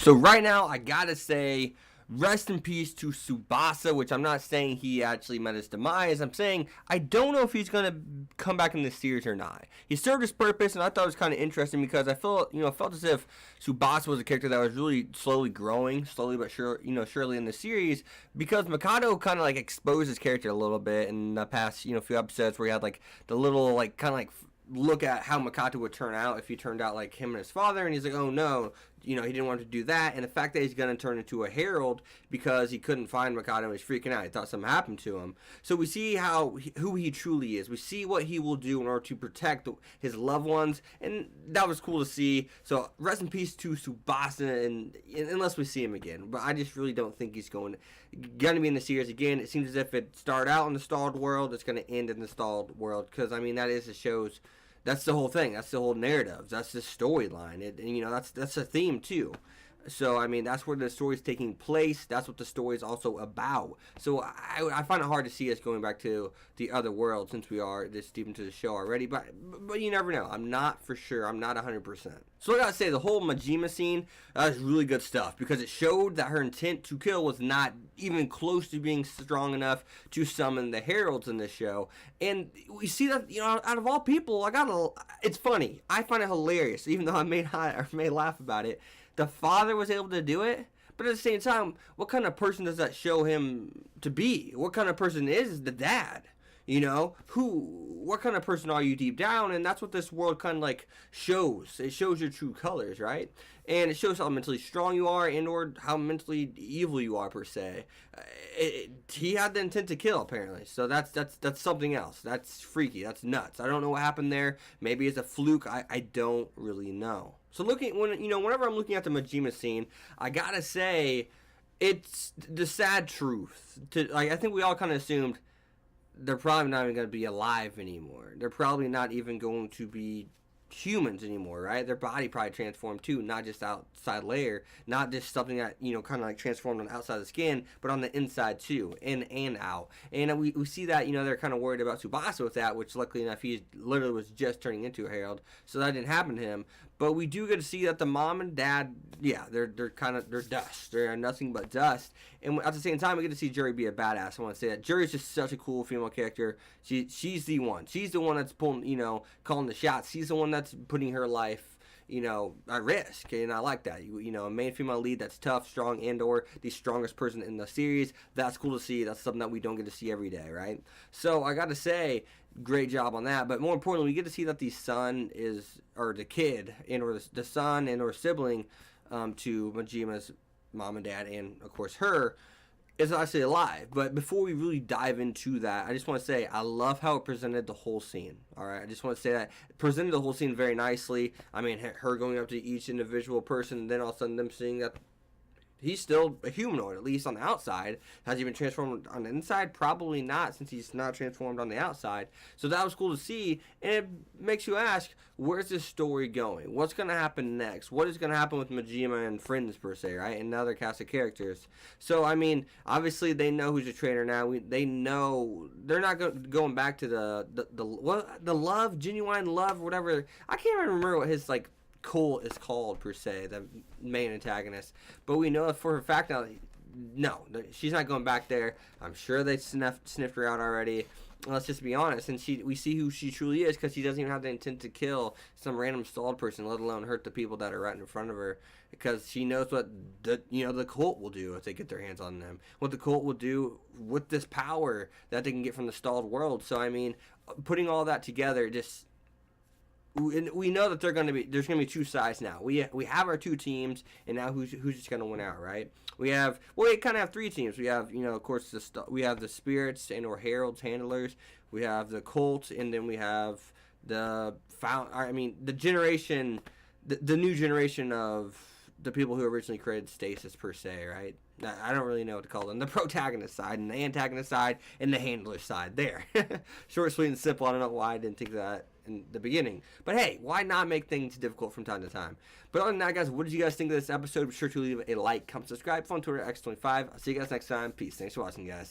So right now, I gotta say, rest in peace to Tsubasa, which I'm not saying he actually met his demise. I'm saying I don't know if he's gonna come back in this series or not. He served his purpose, and I thought it was kind of interesting because I felt as if Tsubasa was a character that was really slowly growing, slowly but surely in the series, because Mikado kind of like exposed his character a little bit in the past, few episodes where he had like the little like kind of like look at how Mikado would turn out if he turned out like him and his father, and he's like, oh no, he didn't want to do that, and the fact that he's going to turn into a herald because he couldn't find Mikado and he's freaking out. He thought something happened to him. So we see who he truly is. We see what he will do in order to protect his loved ones, and that was cool to see. So rest in peace to Tsubasa, and unless we see him again. But I just really don't think he's going to be in the series again. It seems as if it started out in the stalled world, it's going to end in the stalled world, because that is the show's. That's the whole thing. That's the whole narrative. That's the storyline. That's a theme too. So that's where the story's taking place. That's what the story is also about. So I find it hard to see us going back to the other world since we are this deep into the show already. But you never know. I'm not for sure. I'm not 100%. So I gotta say, the whole Majima scene, that was really good stuff because it showed that her intent to kill was not even close to being strong enough to summon the heralds in this show. And we see that out of all people, it's funny. I find it hilarious, even though I may laugh about it. The father was able to do it, but at the same time, what kind of person does that show him to be? What kind of person is the dad? What kind of person are you deep down? And that's what this world kind of like shows. It shows your true colors, right? And it shows how mentally strong you are and or how mentally evil you are, per se. He had the intent to kill, apparently. So that's something else. That's freaky. That's nuts. I don't know what happened there. Maybe it's a fluke. I don't really know. So whenever I'm looking at the Majima scene, I gotta say, it's the sad truth. I think we all kind of assumed they're probably not even going to be alive anymore. They're probably not even going to be humans anymore, right? Their body probably transformed too, not just outside layer, not just something that kind of like transformed on the outside of the skin, but on the inside too, in and out. And we see that they're kind of worried about Tsubasa with that, which luckily enough he literally was just turning into a herald, so that didn't happen to him. But we do get to see that the mom and dad, they're dust. They're nothing but dust. And at the same time, we get to see Juri be a badass. I want to say that Juri's just such a cool female character. She's the one. She's the one that's pulling, calling the shots. She's the one that's putting her life, at risk. And I like that. A main female lead that's tough, strong, and or the strongest person in the series. That's cool to see. That's something that we don't get to see every day, right? So I got to say, great job on that. But more importantly, we get to see that the kid and or the son and or sibling to Majima's mom and dad, and of course her, is actually alive. But before we really dive into that, I just want to say I love how it presented the whole scene. All right, I just want to say that it presented the whole scene very nicely. Her going up to each individual person, and then all of a sudden them seeing that he's still a humanoid, at least on the outside. Has he been transformed on the inside? Probably not, since he's not transformed on the outside. So that was cool to see, and it makes you ask, where's this story going? What's going to happen next? What is going to happen with Majima and friends, per se, right? And another cast of characters. So, obviously they know who's a traitor now. They know they're not going back to the love, genuine love, whatever. I can't even remember what his, cult is called, per se, the main antagonist, but we know for a fact now, no, she's not going back there. I'm sure they sniffed her out already. Let's just be honest, and we see who she truly is, because she doesn't even have the intent to kill some random stalled person, let alone hurt the people that are right in front of her, because she knows what the cult will do if they get their hands on them, what the cult will do with this power that they can get from the stalled world. So putting all that together, just we know that there's going to be two sides now. We have our two teams, and now who's just going to win out, right? We kind of have three teams. We have, of course, we have the spirits and or heralds, handlers. We have the cult, and then we have the generation, the new generation of the people who originally created Stasis, per se, right? I don't really know what to call them. The protagonist side and the antagonist side and the handler side. There. Short, sweet, and simple. I don't know why I didn't think of that in the beginning. But hey, why not make things difficult from time to time? But other than that, guys, what did you guys think of this episode? Be sure to leave a like, comment, subscribe, follow on Twitter, X25. I'll see you guys next time. Peace. Thanks for watching, guys.